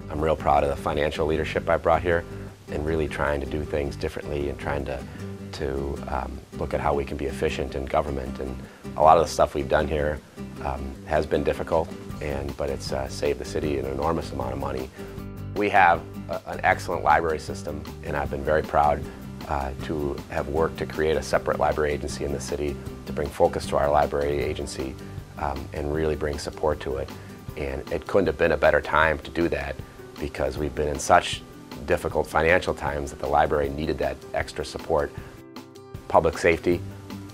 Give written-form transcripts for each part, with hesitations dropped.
I'm real proud of the financial leadership I brought here and really trying to do things differently and trying to look at how we can be efficient in government. And a lot of the stuff we've done here has been difficult, but it's saved the city an enormous amount of money. We have an excellent library system, and I've been very proud to have worked to create a separate library agency in the city to bring focus to our library agency and really bring support to it. And it couldn't have been a better time to do that because we've been in such difficult financial times that the library needed that extra support. Public safety,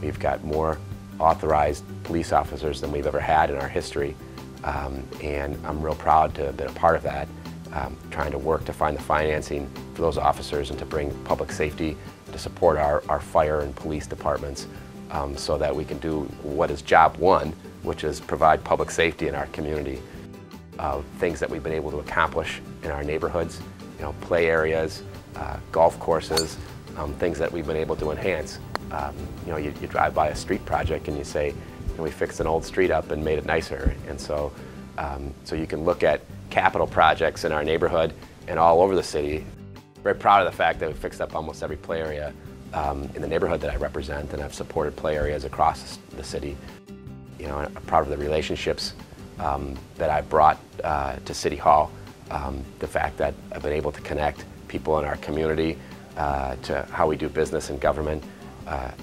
we've got more authorized police officers than we've ever had in our history, and I'm real proud to have been a part of that, trying to work to find the financing for those officers and to bring public safety to support our fire and police departments so that we can do what is job one, which is provide public safety in our community. Things that we've been able to accomplish in our neighborhoods, play areas, golf courses, things that we've been able to enhance. You drive by a street project and you say, we fixed an old street up and made it nicer. And so you can look at capital projects in our neighborhood and all over the city. Very proud of the fact that we fixed up almost every play area in the neighborhood that I represent, and I've supported play areas across the city. I'm proud of the relationships that I've brought to City Hall, the fact that I've been able to connect people in our community to how we do business and government,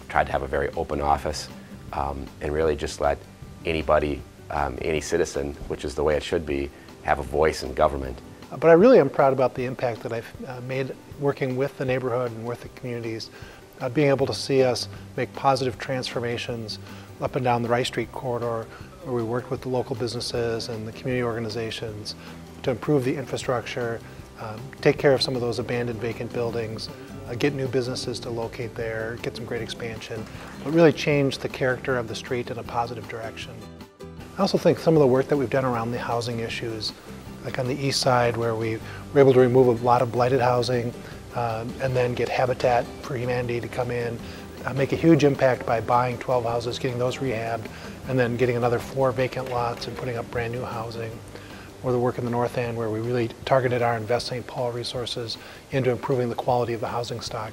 tried to have a very open office, and really just let anybody, any citizen, which is the way it should be, have a voice in government. But I really am proud about the impact that I've made working with the neighborhood and with the communities, being able to see us make positive transformations up and down the Rice Street corridor, where we worked with the local businesses and the community organizations to improve the infrastructure, take care of some of those abandoned vacant buildings, get new businesses to locate there, get some great expansion, but really change the character of the street in a positive direction. I also think some of the work that we've done around the housing issues, like on the east side where we were able to remove a lot of blighted housing and then get Habitat for Humanity to come in, make a huge impact by buying 12 houses, getting those rehabbed, and then getting another 4 vacant lots and putting up brand new housing. Or the work in the north end where we really targeted our investing in Paul resources into improving the quality of the housing stock.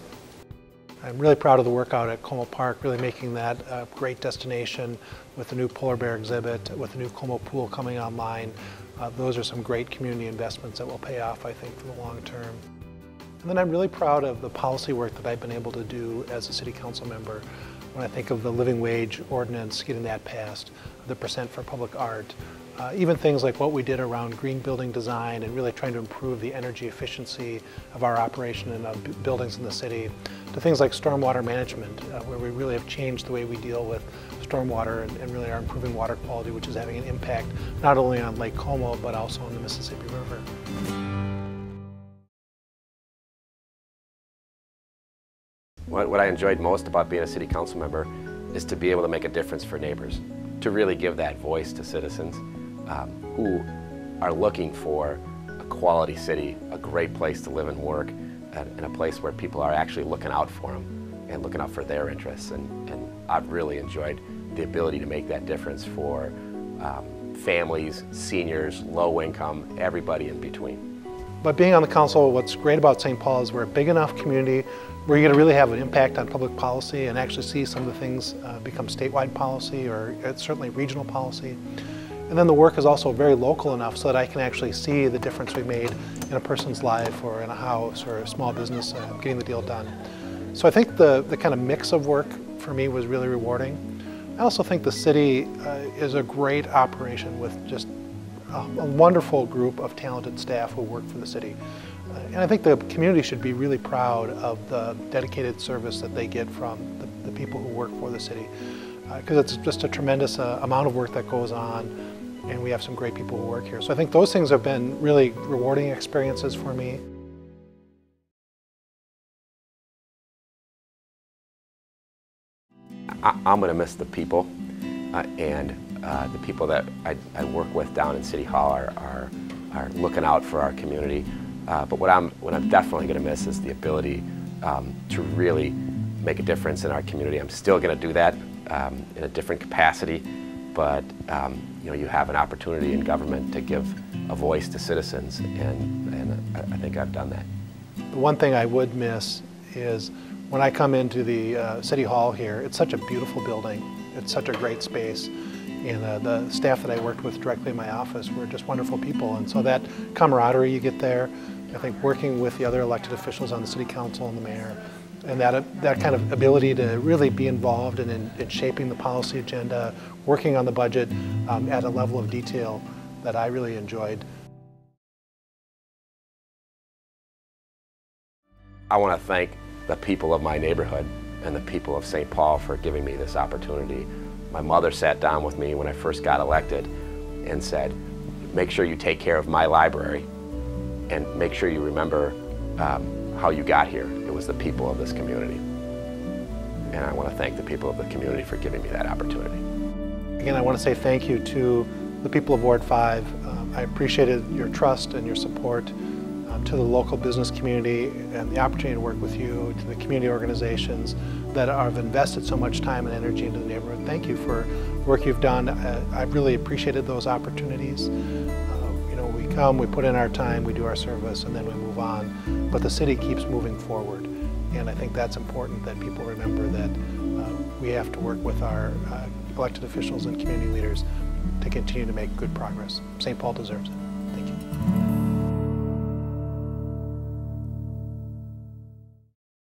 I'm really proud of the work out at Como Park, really making that a great destination with the new polar bear exhibit, with the new Como pool coming online. Those are some great community investments that will pay off, I think, for the long term. And then I'm really proud of the policy work that I've been able to do as a city council member. When I think of the living wage ordinance, getting that passed, the percent for public art, even things like what we did around green building design and really trying to improve the energy efficiency of our operation and of buildings in the city, to things like stormwater management, where we really have changed the way we deal with stormwater and really are improving water quality, which is having an impact not only on Lake Como, but also on the Mississippi River. What I enjoyed most about being a city council member is to be able to make a difference for neighbors, to really give that voice to citizens who are looking for a quality city, a great place to live and work, and a place where people are actually looking out for them and looking out for their interests. And I've really enjoyed the ability to make that difference for families, seniors, low income, everybody in between. But being on the council, what's great about St. Paul is we're a big enough community where you're going to really have an impact on public policy and actually see some of the things become statewide policy or certainly regional policy. And then the work is also very local enough so that I can actually see the difference we made in a person's life or in a house or a small business getting the deal done. So I think the kind of mix of work for me was really rewarding. I also think the city is a great operation with just a wonderful group of talented staff who work for the city. And I think the community should be really proud of the dedicated service that they get from the people who work for the city. Because it's just a tremendous amount of work that goes on, and we have some great people who work here. So I think those things have been really rewarding experiences for me. I'm going to miss the people, and the people that I work with down in City Hall are looking out for our community. But what I'm definitely going to miss is the ability to really make a difference in our community. I'm still going to do that in a different capacity, but you have an opportunity in government to give a voice to citizens, and I think I've done that. The one thing I would miss is when I come into the City Hall here, it's such a beautiful building. It's such a great space. And the staff that I worked with directly in my office were just wonderful people. And so that camaraderie you get there, I think working with the other elected officials on the City Council and the mayor, and that kind of ability to really be involved in shaping the policy agenda, working on the budget at a level of detail that I really enjoyed. I want to thank the people of my neighborhood and the people of St. Paul for giving me this opportunity. My mother sat down with me when I first got elected and said, make sure you take care of my library and make sure you remember how you got here. It was the people of this community. And I want to thank the people of the community for giving me that opportunity. Again, I want to say thank you to the people of Ward 5. I appreciated your trust and your support, to the local business community and the opportunity to work with you, to the community organizations that have invested so much time and energy into the neighborhood. Thank you for the work you've done. I've really appreciated those opportunities. You know, we come, we put in our time, we do our service, and then we move on. But the city keeps moving forward. And I think that's important that people remember that we have to work with our elected officials and community leaders to continue to make good progress. St. Paul deserves it.